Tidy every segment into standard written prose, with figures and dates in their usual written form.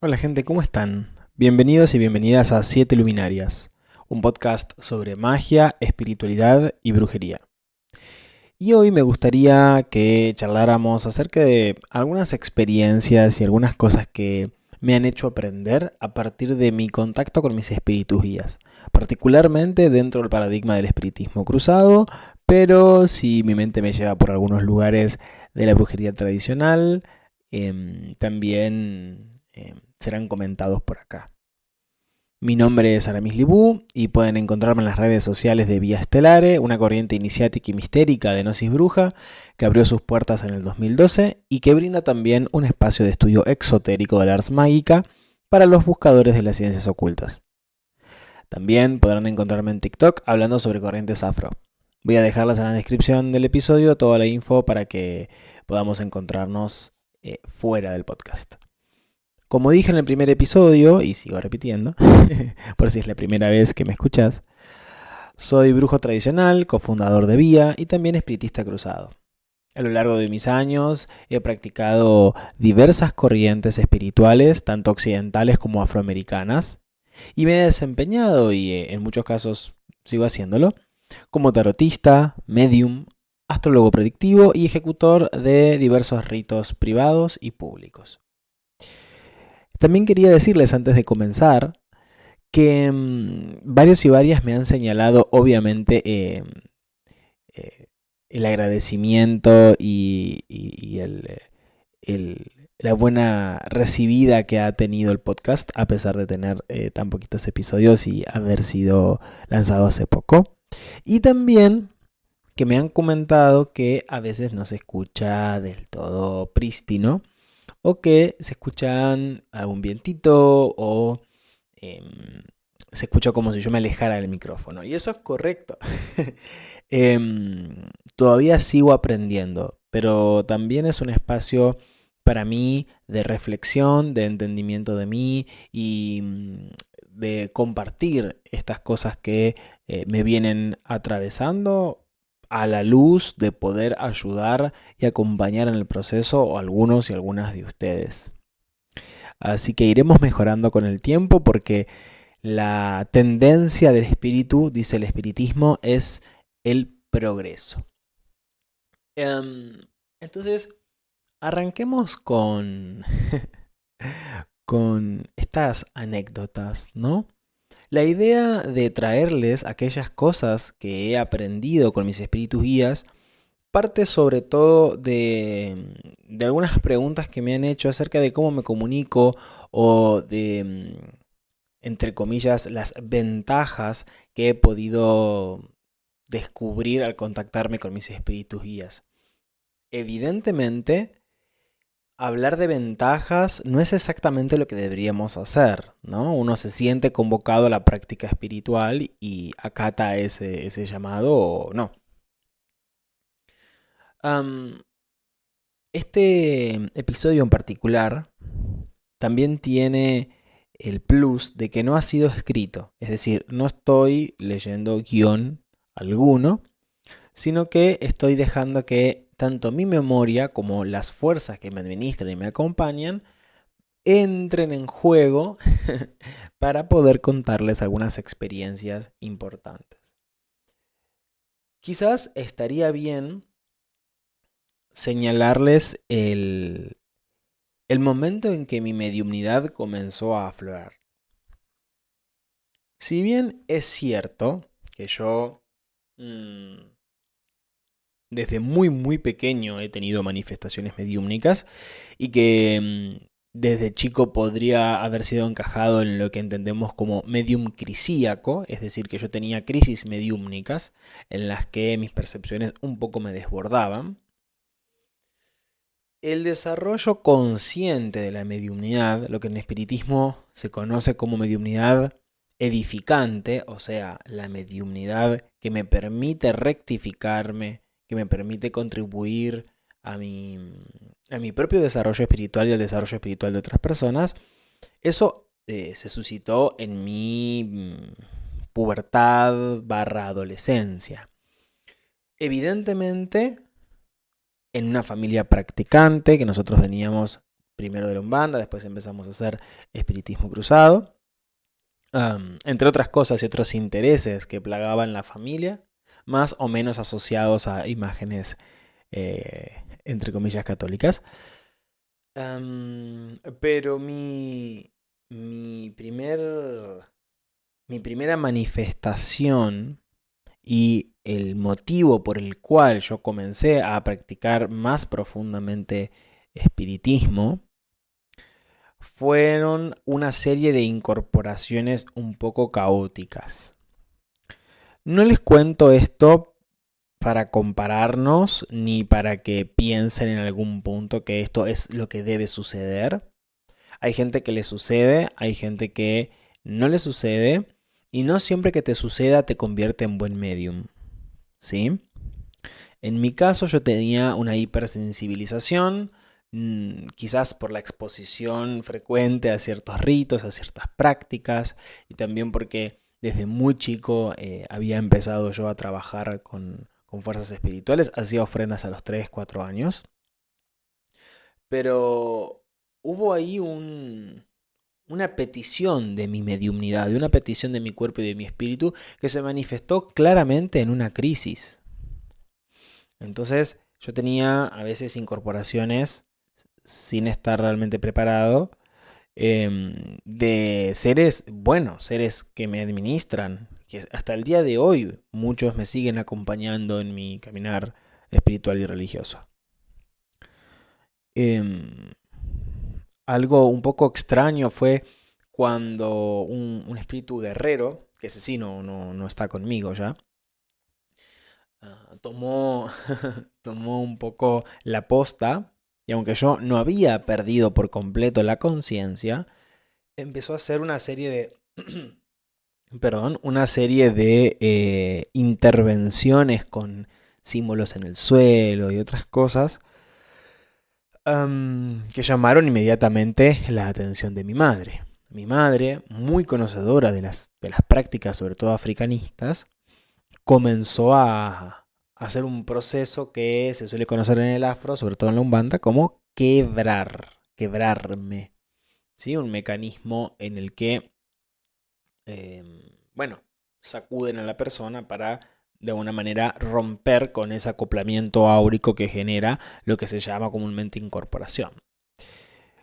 Hola gente, ¿cómo están? Bienvenidos y bienvenidas a Siete Luminarias, un podcast sobre magia, espiritualidad y brujería. Y hoy me gustaría que charláramos acerca de algunas experiencias y algunas cosas que me han hecho aprender a partir de mi contacto con mis espíritus guías, particularmente dentro del paradigma del espiritismo cruzado, pero si mi mente me lleva por algunos lugares de la brujería tradicional, también serán comentados por acá. Mi nombre es Aramis Libú y pueden encontrarme en las redes sociales de Vía Estelare, una corriente iniciática y mistérica de Gnosis Bruja que abrió sus puertas en el 2012 y que brinda también un espacio de estudio exotérico de la ars mágica para los buscadores de las ciencias ocultas. También podrán encontrarme en TikTok hablando sobre corrientes afro. Voy a dejarlas en la descripción del episodio toda la info para que podamos encontrarnos fuera del podcast. Como dije en el primer episodio, y sigo repitiendo, por si es la primera vez que me escuchas, soy brujo tradicional, cofundador de Vía y también espiritista cruzado. A lo largo de mis años he practicado diversas corrientes espirituales, tanto occidentales como afroamericanas, y me he desempeñado, y en muchos casos sigo haciéndolo, como tarotista, medium, astrólogo predictivo y ejecutor de diversos ritos privados y públicos. También quería decirles antes de comenzar que varios y varias me han señalado obviamente eh, el agradecimiento la buena recibida que ha tenido el podcast a pesar de tener tan poquitos episodios y haber sido lanzado hace poco. Y también que me han comentado que a veces no se escucha del todo prístino o que se escuchan algún vientito o se escucha como si yo me alejara del micrófono. Y eso es correcto. Todavía sigo aprendiendo, pero también es un espacio para mí de reflexión, de entendimiento de mí y de compartir estas cosas que me vienen atravesando a la luz de poder ayudar y acompañar en el proceso a algunos y algunas de ustedes. Así que iremos mejorando con el tiempo porque la tendencia del espíritu, dice el espiritismo, es el progreso. Entonces, arranquemos con estas anécdotas, ¿no? La idea de traerles aquellas cosas que he aprendido con mis espíritus guías parte sobre todo de algunas preguntas que me han hecho acerca de cómo me comunico o de, entre comillas, las ventajas que he podido descubrir al contactarme con mis espíritus guías. Evidentemente, hablar de ventajas no es exactamente lo que deberíamos hacer, ¿no? Uno se siente convocado a la práctica espiritual y acata ese llamado o no. Este episodio en particular también tiene el plus de que no ha sido escrito, es decir, no estoy leyendo guión alguno, sino que estoy dejando que tanto mi memoria como las fuerzas que me administran y me acompañan entren en juego para poder contarles algunas experiencias importantes. Quizás estaría bien señalarles el momento en que mi mediumnidad comenzó a aflorar. Si bien es cierto que yo desde muy pequeño he tenido manifestaciones mediúmnicas y que desde chico podría haber sido encajado en lo que entendemos como medium crisíaco, es decir, que yo tenía crisis mediúmnicas en las que mis percepciones un poco me desbordaban. El desarrollo consciente de la mediumnidad, lo que en espiritismo se conoce como mediumnidad edificante, o sea, la mediumnidad que me permite rectificarme, que me permite contribuir a mi propio desarrollo espiritual y al desarrollo espiritual de otras personas, eso se suscitó en mi pubertad barra adolescencia. Evidentemente, en una familia practicante, que nosotros veníamos primero de la Umbanda, después empezamos a hacer espiritismo cruzado. Entre otras cosas y otros intereses que plagaban la familia, más o menos asociados a imágenes, entre comillas, católicas. Pero mi primer, mi primera manifestación y el motivo por el cual yo comencé a practicar más profundamente espiritismo fueron una serie de incorporaciones un poco caóticas. No les cuento esto para compararnos ni para que piensen en algún punto que esto es lo que debe suceder. Hay gente que le sucede, hay gente que no le sucede, y no siempre que te suceda te convierte en buen medium, ¿sí? En mi caso yo tenía una hipersensibilización, quizás por la exposición frecuente a ciertos ritos, a ciertas prácticas, y también porque desde muy chico había empezado yo a trabajar con fuerzas espirituales, hacía ofrendas a los 3, 4 años, pero hubo ahí una petición de mi mediumnidad, de una petición de mi cuerpo y de mi espíritu que se manifestó claramente en una crisis. Entonces yo tenía a veces incorporaciones sin estar realmente preparado, de seres buenos, seres que me administran, que hasta el día de hoy muchos me siguen acompañando en mi caminar espiritual y religioso. Em, Algo un poco extraño fue cuando un espíritu guerrero, que ese sí no está conmigo ya, tomó, tomó un poco la posta, y aunque yo no había perdido por completo la conciencia, empezó a hacer una serie de, perdón, una serie de intervenciones con símbolos en el suelo y otras cosas, que llamaron inmediatamente la atención de mi madre. Mi madre, muy conocedora de las prácticas, sobre todo africanistas, comenzó a hacer un proceso que se suele conocer en el afro, sobre todo en la Umbanda, como quebrarme. ¿Sí? Un mecanismo en el que, bueno, sacuden a la persona para de alguna manera romper con ese acoplamiento áurico que genera lo que se llama comúnmente incorporación.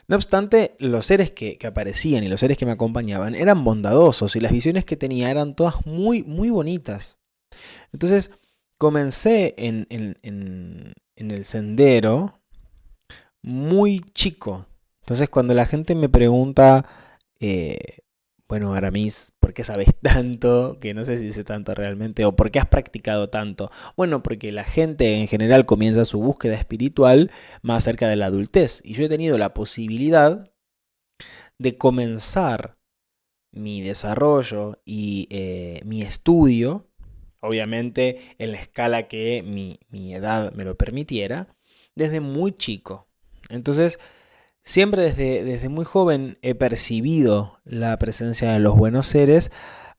No obstante, los seres que aparecían y los seres que me acompañaban eran bondadosos, y las visiones que tenía eran todas muy, muy bonitas. Entonces comencé en el sendero muy chico. Entonces cuando la gente me pregunta, eh, bueno, Aramis, ¿por qué sabes tanto? Que no sé si sé tanto realmente, o ¿por qué has practicado tanto? Bueno, porque la gente en general comienza su búsqueda espiritual más cerca de la adultez, y yo he tenido la posibilidad de comenzar mi desarrollo y mi estudio, obviamente en la escala que mi edad me lo permitiera, desde muy chico. Entonces, siempre desde muy joven he percibido la presencia de los buenos seres,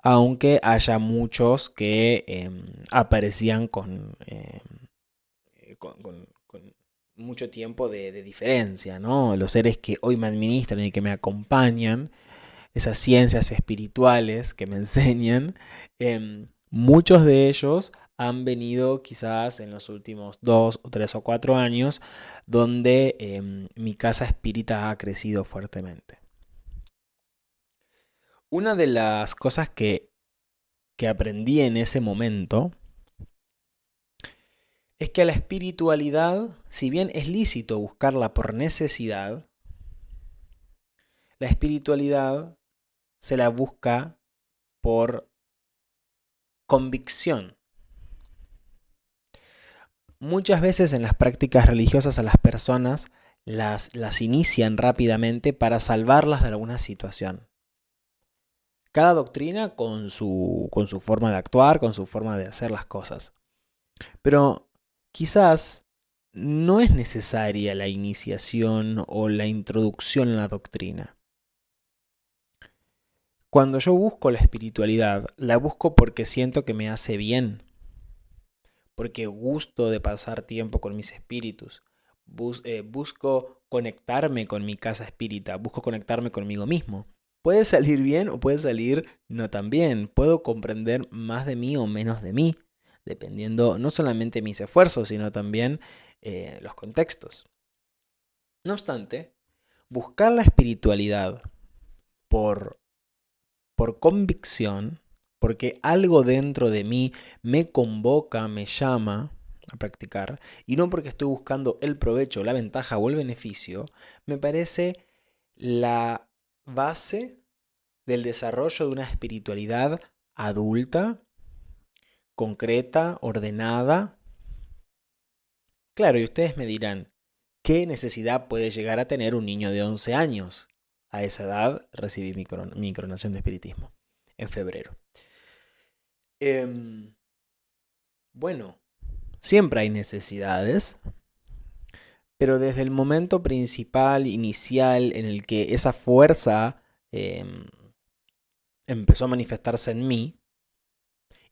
aunque haya muchos que aparecían con mucho tiempo de diferencia, ¿no? Los seres que hoy me administran y que me acompañan, esas ciencias espirituales que me enseñan, muchos de ellos han venido quizás en los últimos 2 o 3 o 4 años, donde mi casa espírita ha crecido fuertemente. Una de las cosas que aprendí en ese momento es que la espiritualidad, si bien es lícito buscarla por necesidad, la espiritualidad se la busca por convicción. Muchas veces en las prácticas religiosas a las personas las inician rápidamente para salvarlas de alguna situación. Cada doctrina con su forma de actuar, con su forma de hacer las cosas. Pero quizás no es necesaria la iniciación o la introducción en la doctrina. Cuando yo busco la espiritualidad, la busco porque siento que me hace bien, porque gusto de pasar tiempo con mis espíritus. Busco conectarme con mi casa espírita, busco conectarme conmigo mismo. Puede salir bien o puede salir no tan bien. Puedo comprender más de mí o menos de mí, dependiendo no solamente de mis esfuerzos, sino también los contextos. No obstante, buscar la espiritualidad por, por convicción, porque algo dentro de mí me convoca, me llama a practicar, y no porque estoy buscando el provecho, la ventaja o el beneficio, me parece la base del desarrollo de una espiritualidad adulta, concreta, ordenada. Claro, y ustedes me dirán, ¿qué necesidad puede llegar a tener un niño de 11 años? A esa edad recibí mi coronación de espiritismo, en febrero. Bueno, siempre hay necesidades, pero desde el momento principal, inicial, en el que esa fuerza empezó a manifestarse en mí,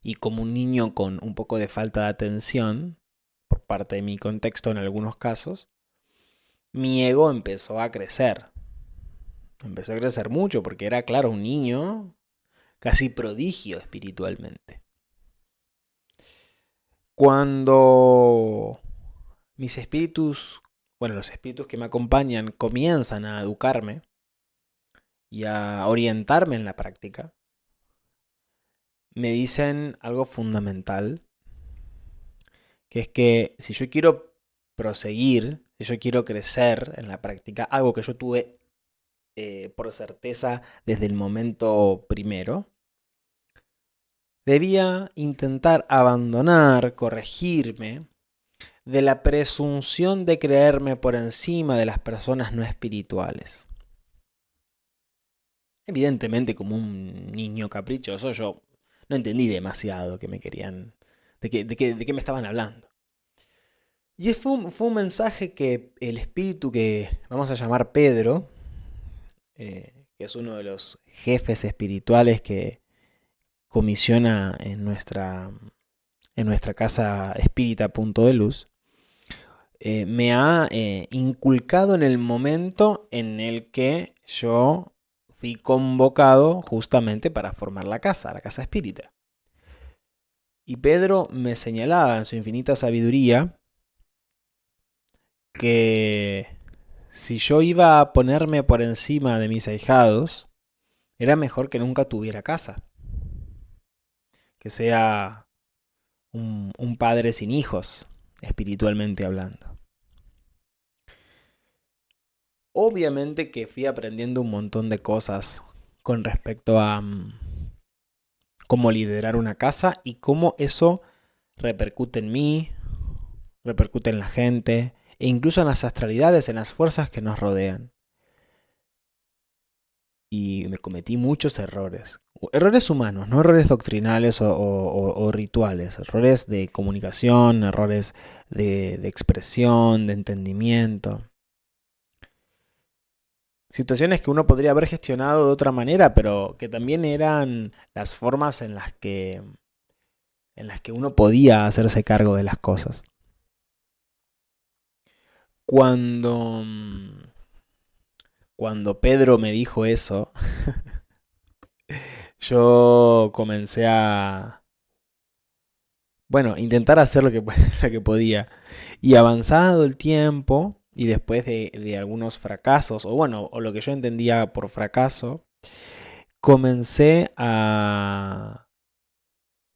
y como un niño con un poco de falta de atención, por parte de mi contexto en algunos casos, mi ego empezó a crecer. Empezó a crecer mucho porque era, claro, un niño casi prodigio espiritualmente. Cuando mis espíritus, bueno, los espíritus que me acompañan comienzan a educarme y a orientarme en la práctica, me dicen algo fundamental, que es que si yo quiero proseguir, si yo quiero crecer en la práctica, algo que yo tuve por certeza desde el momento primero, debía intentar abandonar, corregirme de la presunción de creerme por encima de las personas no espirituales. Evidentemente, como un niño caprichoso, yo no entendí demasiado que me querían, de qué me estaban hablando. Y fue un mensaje que el espíritu que vamos a llamar Pedro, que es uno de los jefes espirituales que comisiona en nuestra casa espírita Punto de Luz, me ha inculcado en el momento en el que yo fui convocado justamente para formar la casa espírita. Y Pedro me señalaba en su infinita sabiduría que si yo iba a ponerme por encima de mis ahijados, era mejor que nunca tuviera casa. Que sea un padre sin hijos, espiritualmente hablando. Obviamente que fui aprendiendo un montón de cosas con respecto a cómo liderar una casa y cómo eso repercute en mí, repercute en la gente e incluso en las astralidades, en las fuerzas que nos rodean. Y me cometí muchos errores. Errores humanos, no errores doctrinales o rituales. Errores de comunicación, errores de expresión, de entendimiento. Situaciones que uno podría haber gestionado de otra manera, pero que también eran las formas en las que uno podía hacerse cargo de las cosas. Cuando Pedro me dijo eso, yo comencé a, bueno, intentar hacer lo que podía. Y avanzado el tiempo, y después de algunos fracasos, o lo que yo entendía por fracaso, comencé a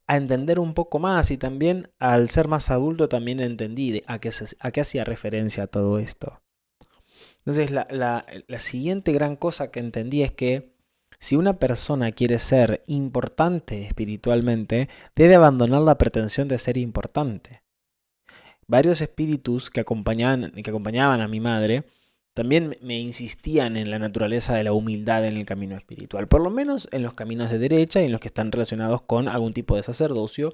entender un poco más, y también al ser más adulto también entendí a qué hacía referencia a todo esto. Entonces la siguiente gran cosa que entendí es que si una persona quiere ser importante espiritualmente, debe abandonar la pretensión de ser importante. Varios espíritus que acompañaban a mi madre también me insistían en la naturaleza de la humildad en el camino espiritual, por lo menos en los caminos de derecha y en los que están relacionados con algún tipo de sacerdocio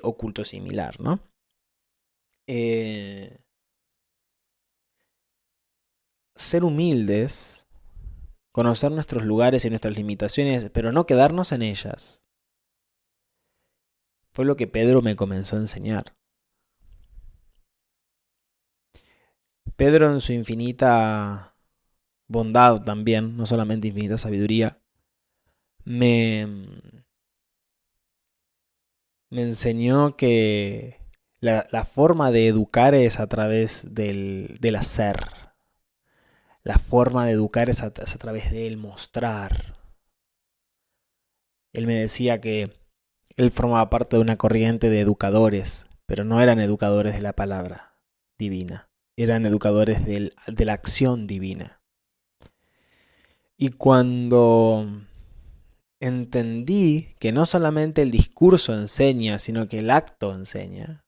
o culto similar, ¿no? Ser humildes, conocer nuestros lugares y nuestras limitaciones, pero no quedarnos en ellas, fue lo que Pedro me comenzó a enseñar. Pedro en su infinita bondad también, no solamente infinita sabiduría, me, me enseñó que la forma de educar es a través del hacer. La forma de educar es a través del mostrar. Él me decía que él formaba parte de una corriente de educadores, pero no eran educadores de la palabra divina, eran educadores de la acción divina. Y cuando entendí que no solamente el discurso enseña, sino que el acto enseña,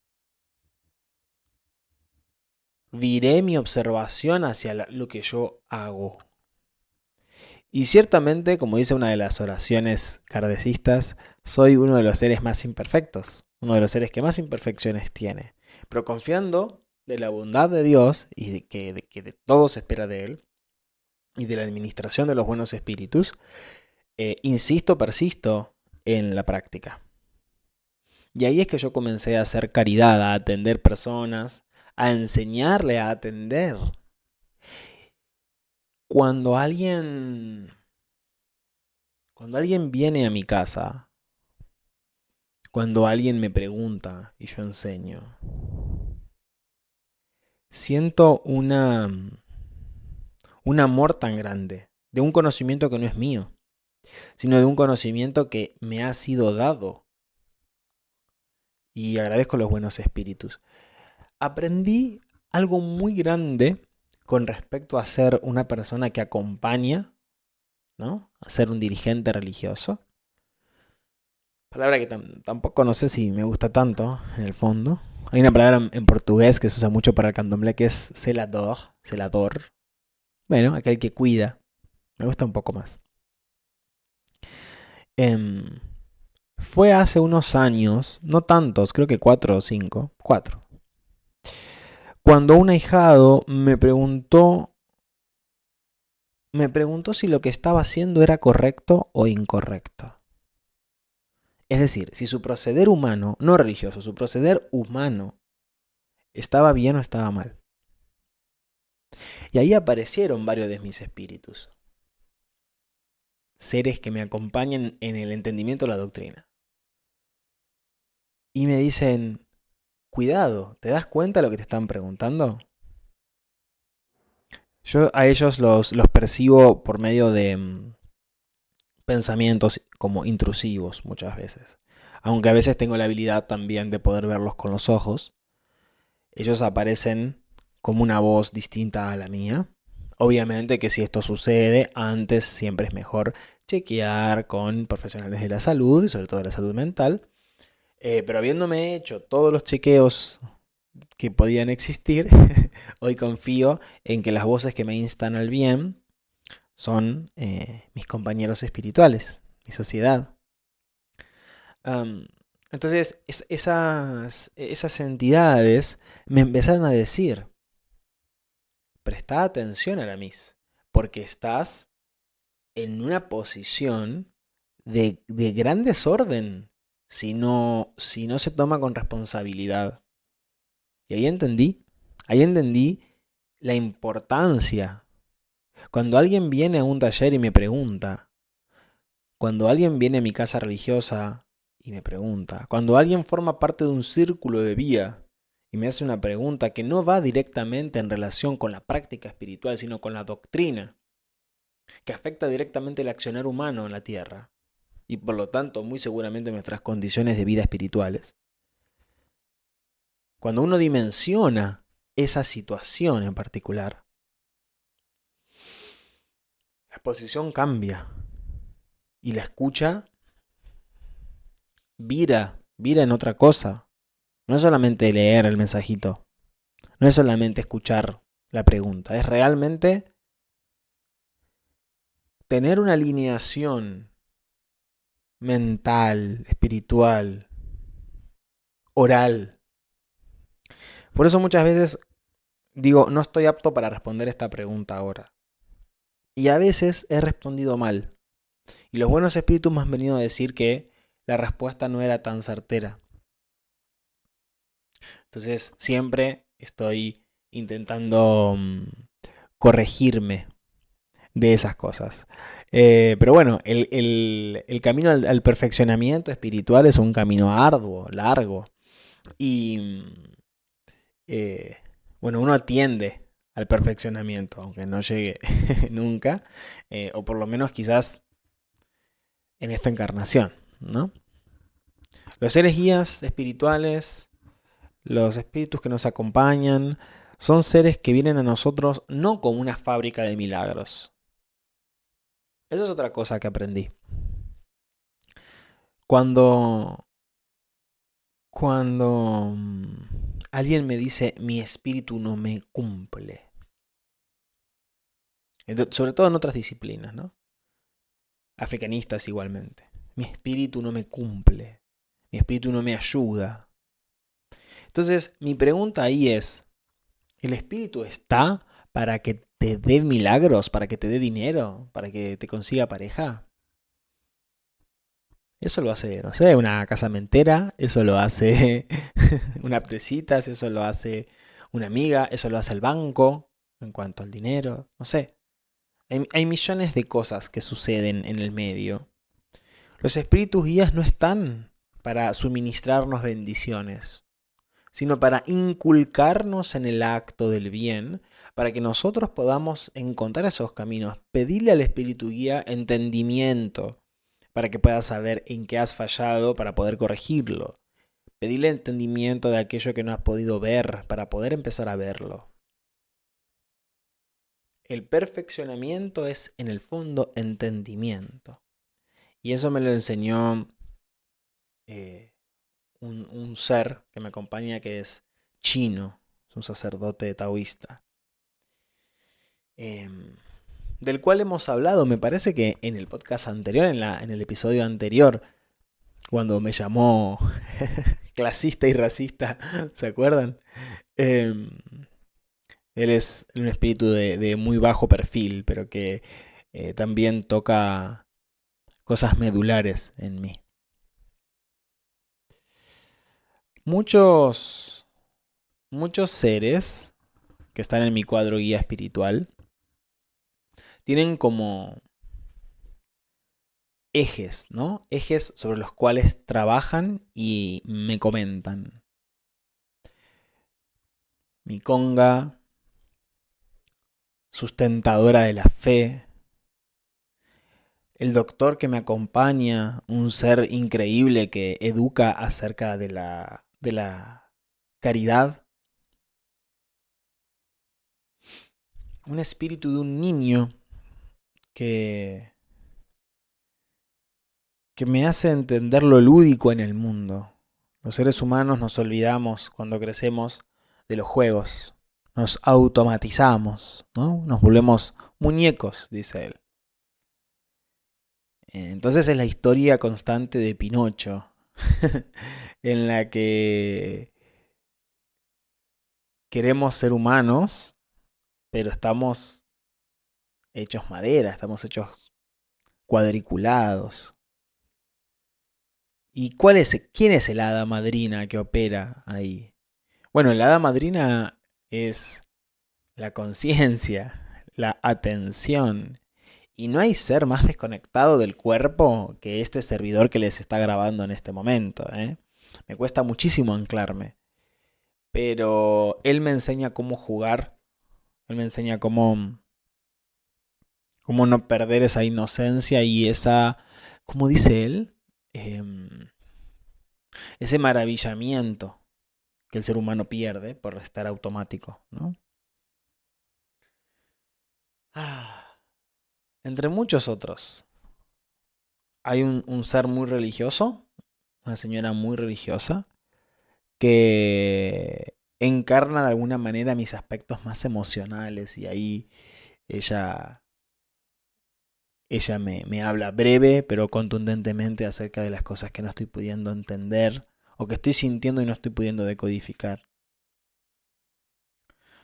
viré mi observación hacia lo que yo hago. Y ciertamente, como dice una de las oraciones kardecistas, soy uno de los seres más imperfectos, uno de los seres que más imperfecciones tiene. Pero confiando de la bondad de Dios y de que de todo se espera de Él, y de la administración de los buenos espíritus, persisto en la práctica. Y ahí es que yo comencé a hacer caridad, a atender personas, a enseñarle a atender. Cuando alguien viene a mi casa, cuando alguien me pregunta y yo enseño, siento un amor tan grande de un conocimiento que no es mío, sino de un conocimiento que me ha sido dado. Y agradezco los buenos espíritus. Aprendí algo muy grande con respecto a ser una persona que acompaña, ¿no? A ser un dirigente religioso. Palabra que tampoco no sé si me gusta tanto, en el fondo. Hay una palabra en portugués que se usa mucho para el candomblé que es celador. Bueno, aquel que cuida. Me gusta un poco más. Fue hace unos años, no tantos, creo que 4 o 5, 4. Cuando un ahijado me preguntó si lo que estaba haciendo era correcto o incorrecto. Es decir, si su proceder humano, no religioso, su proceder humano estaba bien o estaba mal. Y ahí aparecieron varios de mis espíritus. Seres que me acompañan en el entendimiento de la doctrina. Y me dicen, cuidado, ¿te das cuenta de lo que te están preguntando? Yo a ellos los percibo por medio de pensamientos como intrusivos muchas veces. Aunque a veces tengo la habilidad también de poder verlos con los ojos. Ellos aparecen como una voz distinta a la mía. Obviamente que si esto sucede, antes siempre es mejor chequear con profesionales de la salud y sobre todo de la salud mental. Pero habiéndome hecho todos los chequeos que podían existir, hoy confío en que las voces que me instan al bien son mis compañeros espirituales, mi sociedad. Entonces, esas entidades me empezaron a decir, presta atención, Aramis, porque estás en una posición de gran desorden si no se toma con responsabilidad. Y ahí entendí la importancia. Cuando alguien viene a un taller y me pregunta, cuando alguien viene a mi casa religiosa y me pregunta, cuando alguien forma parte de un círculo de vía y me hace una pregunta que no va directamente en relación con la práctica espiritual, sino con la doctrina, que afecta directamente el accionar humano en la tierra, y por lo tanto muy seguramente nuestras condiciones de vida espirituales, cuando uno dimensiona esa situación en particular, la exposición cambia y la escucha vira en otra cosa. No es solamente leer el mensajito, no es solamente escuchar la pregunta, es realmente tener una alineación mental, espiritual, oral. Por eso muchas veces digo, no estoy apto para responder esta pregunta ahora. Y a veces he respondido mal. Y los buenos espíritus me han venido a decir que la respuesta no era tan certera. Entonces siempre estoy intentando corregirme de esas cosas. Pero bueno, el camino al perfeccionamiento espiritual es un camino arduo, largo. Y eh, bueno, uno tiende al perfeccionamiento, aunque no llegue nunca, o por lo menos quizás en esta encarnación, ¿no? Los seres guías espirituales, los espíritus que nos acompañan, son seres que vienen a nosotros no como una fábrica de milagros. Eso es otra cosa que aprendí. Cuando, cuando alguien me dice mi espíritu no me cumple, sobre todo en otras disciplinas, ¿no? Africanistas igualmente. Mi espíritu no me cumple, mi espíritu no me ayuda. Entonces, mi pregunta ahí es, ¿el espíritu está para que te dé milagros, para que te dé dinero, para que te consiga pareja? Eso lo hace, no sé, una casamentera, eso lo hace una aptecitas, eso lo hace una amiga, eso lo hace el banco en cuanto al dinero, no sé. Hay millones de cosas que suceden en el medio. Los espíritus guías no están para suministrarnos bendiciones, sino para inculcarnos en el acto del bien, para que nosotros podamos encontrar esos caminos, pedirle al espíritu guía entendimiento, para que puedas saber en qué has fallado para poder corregirlo. Pedirle entendimiento de aquello que no has podido ver para poder empezar a verlo. El perfeccionamiento es en el fondo entendimiento. Y eso me lo enseñó un ser que me acompaña que es chino, es un sacerdote taoísta. Del cual hemos hablado, me parece que en el podcast anterior, en el episodio anterior, cuando me llamó clasista y racista, ¿se acuerdan? Él es un espíritu de muy bajo perfil, pero que también toca cosas medulares en mí. Muchos seres que están en mi cuadro guía espiritual tienen como ejes, ¿no? Ejes sobre los cuales trabajan y me comentan. Mi conga, sustentadora de la fe, el doctor que me acompaña, un ser increíble que educa acerca de la caridad, un espíritu de un niño que, que me hace entender lo lúdico en el mundo. Los seres humanos nos olvidamos cuando crecemos de los juegos, nos automatizamos, ¿no? Nos volvemos muñecos, dice él. Entonces es la historia constante de Pinocho, en la que queremos ser humanos, pero estamos hechos madera, estamos hechos cuadriculados. ¿Y quién es el hada madrina que opera ahí? Bueno, la hada madrina es la conciencia, la atención. Y no hay ser más desconectado del cuerpo que este servidor que les está grabando en este momento, ¿eh? Me cuesta muchísimo anclarme. Pero él me enseña cómo jugar. Él me enseña cómo no perder esa inocencia y esa, ¿cómo dice él? Ese maravillamiento que el ser humano pierde por estar automático, ¿no? Entre muchos otros. Hay un ser muy religioso, una señora muy religiosa, que encarna de alguna manera mis aspectos más emocionales y ahí ella, ella me habla breve pero contundentemente acerca de las cosas que no estoy pudiendo entender o que estoy sintiendo y no estoy pudiendo decodificar.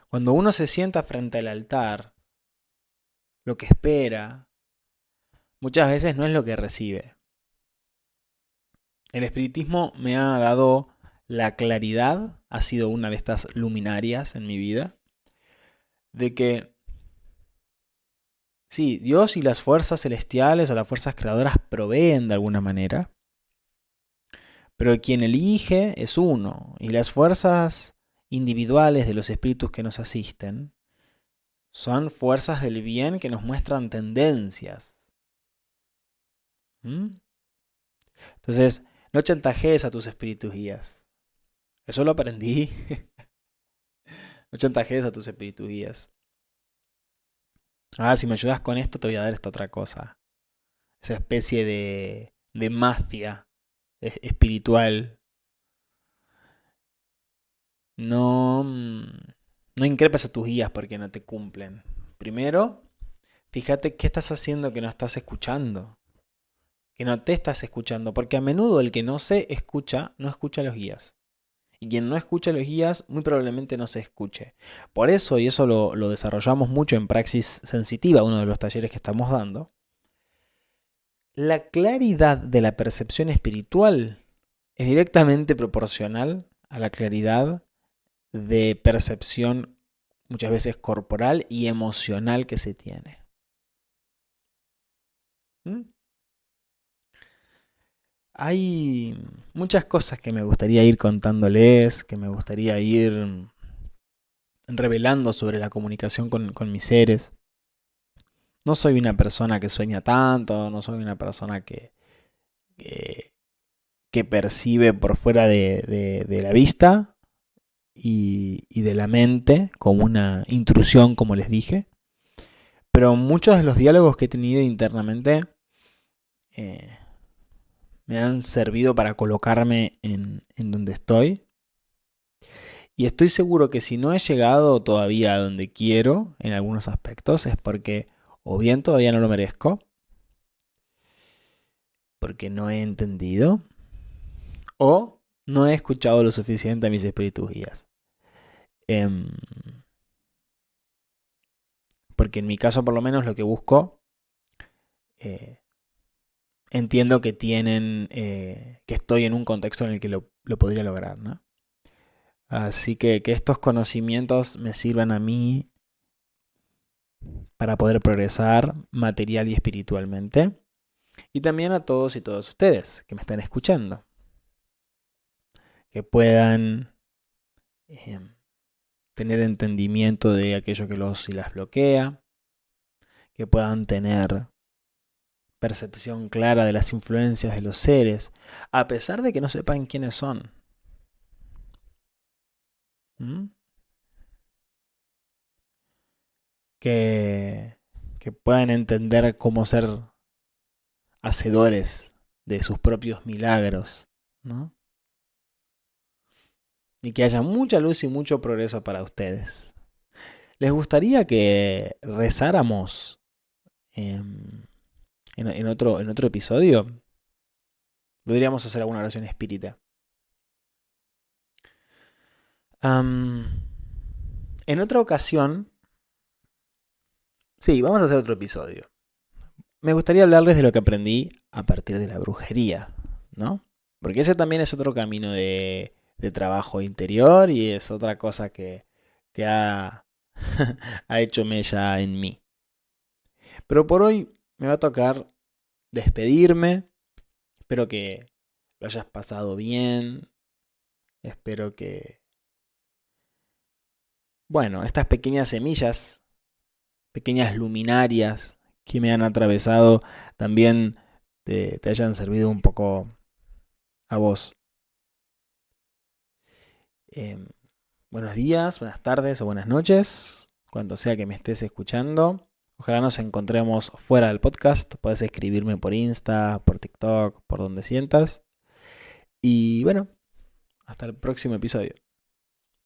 Cuando uno se sienta frente al altar, lo que espera muchas veces no es lo que recibe. El espiritismo me ha dado la claridad, ha sido una de estas luminarias en mi vida. de que sí, Dios y las fuerzas celestiales o las fuerzas creadoras proveen de alguna manera, pero quien elige es uno, y las fuerzas individuales de los espíritus que nos asisten son fuerzas del bien que nos muestran tendencias. ¿Mm? Entonces, no chantajees a tus espíritus guías. Eso lo aprendí. No chantajees a tus espíritus guías. Si me ayudas con esto, te voy a dar esta otra cosa. Esa especie de mafia espiritual. No, no increpes a tus guías porque no te cumplen. Primero, fíjate qué estás haciendo que no estás escuchando. Que no te estás escuchando. Porque a menudo el que no se escucha, no escucha a los guías. Y quien no escucha a los guías, muy probablemente no se escuche. Por eso, y eso lo desarrollamos mucho en Praxis Sensitiva, uno de los talleres que estamos dando, la claridad de la percepción espiritual es directamente proporcional a la claridad de percepción, muchas veces corporal y emocional, que se tiene. ¿Mm? Hay muchas cosas que me gustaría ir contándoles, que me gustaría ir revelando sobre la comunicación con mis seres. No soy una persona que sueña tanto, no soy una persona que percibe por fuera de la vista y de la mente como una intrusión, como les dije. Pero muchos de los diálogos que he tenido internamente me han servido para colocarme en donde estoy. Y estoy seguro que si no he llegado todavía a donde quiero en algunos aspectos es porque o bien todavía no lo merezco, porque no he entendido, o no he escuchado lo suficiente a mis espíritus guías. Porque en mi caso por lo menos lo que busco, entiendo que tienen, que estoy en un contexto en el que lo podría lograr, ¿no? Así que estos conocimientos me sirvan a mí para poder progresar material y espiritualmente. Y también a todos y todas ustedes que me están escuchando. Que puedan tener entendimiento de aquello que los y las bloquea. Que puedan tener percepción clara de las influencias de los seres, a pesar de que no sepan quiénes son. ¿Mm? Que puedan entender cómo ser hacedores de sus propios milagros, ¿no? Y que haya mucha luz y mucho progreso para ustedes. ¿Les gustaría que rezáramos en otro episodio? Podríamos hacer alguna oración espírita. En otra ocasión, sí, vamos a hacer otro episodio. Me gustaría hablarles de lo que aprendí a partir de la brujería, ¿no? Porque ese también es otro camino de trabajo interior y es otra cosa que ha, ha hecho mella en mí. Pero por hoy me va a tocar despedirme. Espero que lo hayas pasado bien. Espero que, bueno, estas pequeñas semillas, pequeñas luminarias que me han atravesado, también te hayan servido un poco a vos. Buenos días, buenas tardes o buenas noches, cuando sea que me estés escuchando. Ojalá nos encontremos fuera del podcast. Podés escribirme por Insta, por TikTok, por donde sientas. Y bueno, hasta el próximo episodio.